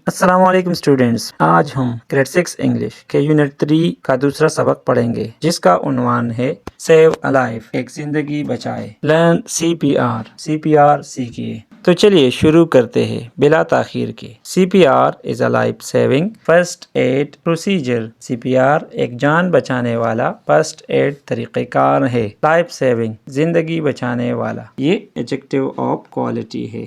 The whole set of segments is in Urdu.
السلام علیکم اسٹوڈینٹس، آج ہم گریڈ 6 انگلش کے یونٹ 3 کا دوسرا سبق پڑھیں گے جس کا عنوان ہے سیو اے لائف، ایک زندگی بچائے۔ Learn CPR سیکھیے۔ تو چلیے شروع کرتے ہیں بلا تاخیر کے۔ CPR is a life saving first aid procedure. CPR ایک جان بچانے والا فرسٹ ایڈ طریقہ کار ہے۔ لائف سیونگ زندگی بچانے والا، یہ ایڈجیکٹو آف کوالٹی ہے۔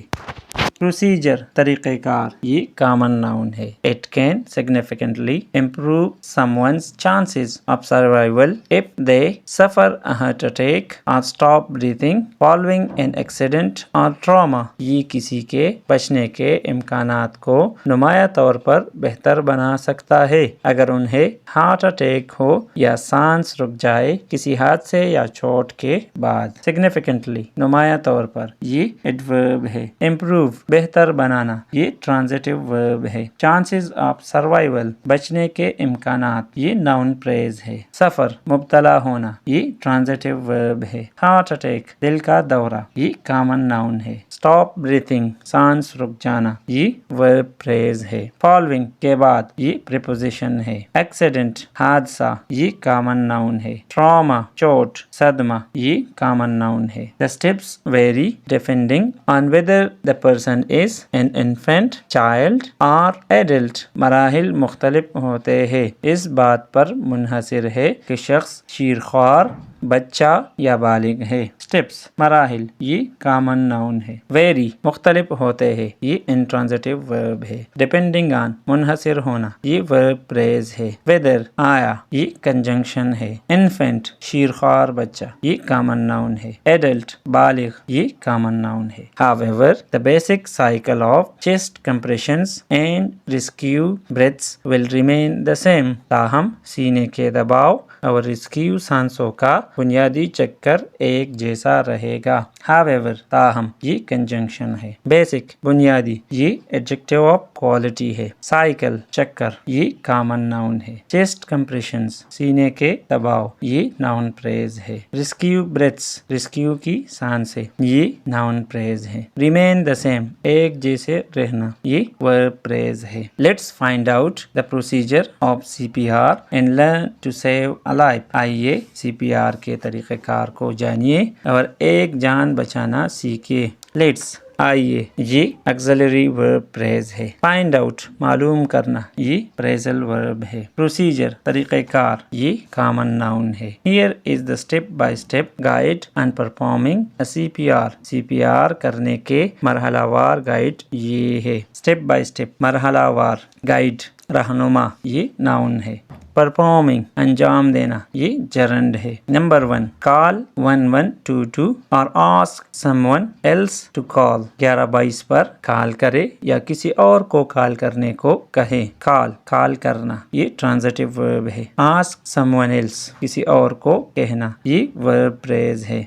پروسیجر طریقہ کار، یہ کامن ناؤن ہے۔ It can significantly improve someone's chances of survival if they suffer a heart attack or stop breathing following an accident or trauma۔ یہ کسی کے بچنے کے امکانات کو نمایاں طور پر بہتر بنا سکتا ہے اگر انہیں ہارٹ اٹیک ہو یا سانس رک جائے کسی حادثے یا چوٹ کے بعد۔ Significantly نمایاں طور پر، یہ ایڈورب ہے۔ Improve بہتر بنانا، یہ ٹرانزیٹو ورب ہے۔ چانسز آف سروائیول بچنے کے امکانات، یہ ناؤن فریز ہے۔ سفر مبتلا ہونا، یہ ٹرانزیٹو ورب ہے۔ ہارٹ اٹیک دل کا دورہ، یہ کامن ناؤن ہے۔ اسٹاپ بریتھنگ سانس رک جانا، یہ ورب فریز ہے۔ فالوئنگ کے بعد، یہ پریپوزیشن ہے۔ ایکسیڈنٹ حادثہ، یہ کامن ناؤن ہے۔ ٹراما چوٹ صدمہ، یہ کامن ناؤن ہے۔ The steps vary depending on whether the person is an infant, child or adult۔ مراحل مختلف ہوتے ہیں، اس بات پر منحصر ہے کہ شخص شیرخوار، بچہ یا بالغ ہے۔ اسٹیپس مراحل، یہ کامن ناؤن ہے۔ ویری مختلف ہوتے ہیں، یہ انٹرانزیٹو ورب ہے۔ ڈیپینڈنگ آن منحصر ہونا، یہ ورب فریز ہے۔ ویدر آیا، یہ کنجنکشن ہے۔ انفینٹ شیرخوار بچہ، یہ کامن ناؤن ہے۔ ایڈلٹ بالغ، یہ کامن ناؤن ہے۔ However, the basic cycle of chest compressions and rescue breaths will remain the same۔ تاہم سینے کے دباؤ اور ریسکیو سانسوں کا بنیادی چکر ایک جیسا رہے گا۔ However تاہم، یہ کنجنکشن ہے۔ بیسک بنیادی، یہ ایڈجیکٹو آف کوالٹی ہے۔ سائیکل چکر، یہ کامن ناؤن ہے۔ چیسٹ کمپریشنز سینے کے دباؤ، یہ ناؤن فریز ہے۔ ریسکیو بریتھس ریسکیو کی سانسیں، یہ ناؤن فریز ہے۔ ریمین دا سیم ایک جیسے رہنا، یہ ورب فریز ہے۔ Let's find out the procedure of CPR and learn to save a life. آئیے CPR کے طریقہ کار کو جانیے اور ایک جان بچانا سیکھیے۔ لیٹس آئیے، یہ ایگزیلری ورب فریز ہے۔ فائنڈ آؤٹ معلوم کرنا، یہ فریزل ورب ہے۔ پروسیجر طریقہ کار، یہ کامن ناؤن ہے۔ Here is the step by step guide on performing a CPR۔ CPR کرنے کے مرحلہ وار گائیڈ یہ ہے۔ اسٹیپ بائی اسٹیپ مرحلہ وار گائیڈ رہنما، یہ ناؤن ہے۔ پرفارمنگ انجام دینا، یہ جرنڈ ہے۔ نمبر 1 کال 1122 اور ask someone else to call. 1122 پر کال کرے یا کسی اور کو کال کرنے کو کہے۔ کال کرنا، یہ ٹرانزیٹو ورب ہے۔ آسک سم ون ایلس کسی اور کو کہنا، یہ ورب فریز ہے۔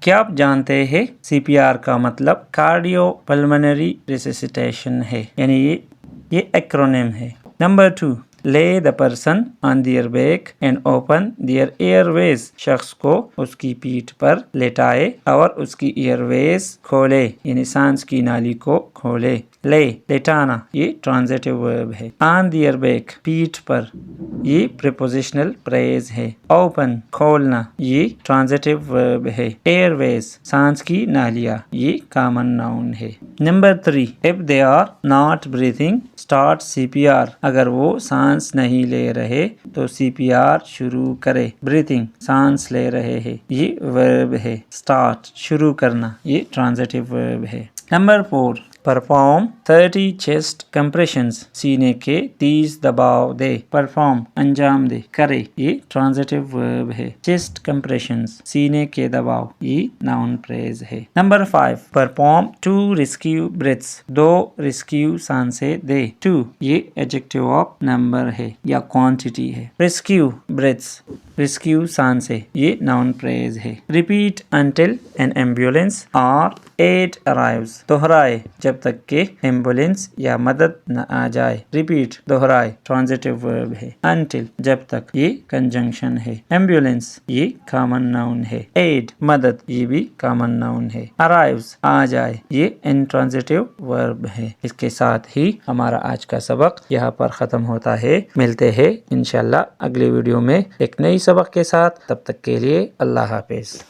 کیا آپ جانتے ہیں CPR کا مطلب کارڈیو پلمنری ریسسیٹیشن ہے، یعنی یہ ایکرونیم ہے۔ Number 2 lay the person on their back and open their airways۔ شخص کو اس کی پیٹھ پر لیٹائے اور اس کی ایئر ویز کھولے، یعنی سانس کی نالی کو کھولے۔ لے لیٹانا، یہ ٹرانزیٹو ورب ہے۔ on their back پیٹھ پر، یہ پریپوزیشنل فریز ہے۔ اوپن کھولنا، یہ ٹرانزیٹو ورب ہے۔ ایئر ویز سانس کی نالیاں، یہ کامن ناؤن ہے۔ Number 3 if they are not breathing start CPR۔ اگر وہ سانس نہیں لے رہے تو CPR شروع کرے۔ بریتھنگ سانس لے رہے ہیں، یہ ورب ہے۔ اسٹارٹ شروع کرنا، یہ ٹرانزیٹو ورب ہے۔ Number 4 perform 30 chest compressions. سینے کے 30 دباؤ دے۔ پرفارم انجام دے، کرے، یہ ٹرانزیٹو ورب ہے۔ چیسٹ کمپریشنز سینے کے دباؤ، یہ ناؤن فریز ہے۔ Number 5 perform 2 rescue breaths. 2 rescue سانسیں دے۔ 2 یہ ایڈجیکٹو آف نمبر ہے یا کوانٹٹی ہے۔ ریسکیو بریتھس ریسکیو سانسیں، یہ ناؤن فریز ہے۔ ریپیٹ انٹل این ایمبولینس اور ایڈ ارائیوز۔ دہرائے جب جب تک کہ ایمبولینس یا مدد نہ آ جائے. ریپیٹ دہرائے ٹرانزیٹیو ورب ہے. انٹل جب تک یہ کنجنکشن ہے. ایمبولینس یہ کامن ناؤن ہے. ایڈ مدد یہ بھی کامن ناؤن ہے. ارائیوز آ جائے یہ انٹرانزیٹیو ورب ہے. اس کے ساتھ ہی ہمارا آج کا سبق یہاں پر ختم ہوتا ہے. ملتے ہیں انشاءاللہ اگلی ویڈیو میں ایک نئی سبق کے ساتھ. تب تک کے لیے اللہ حافظ.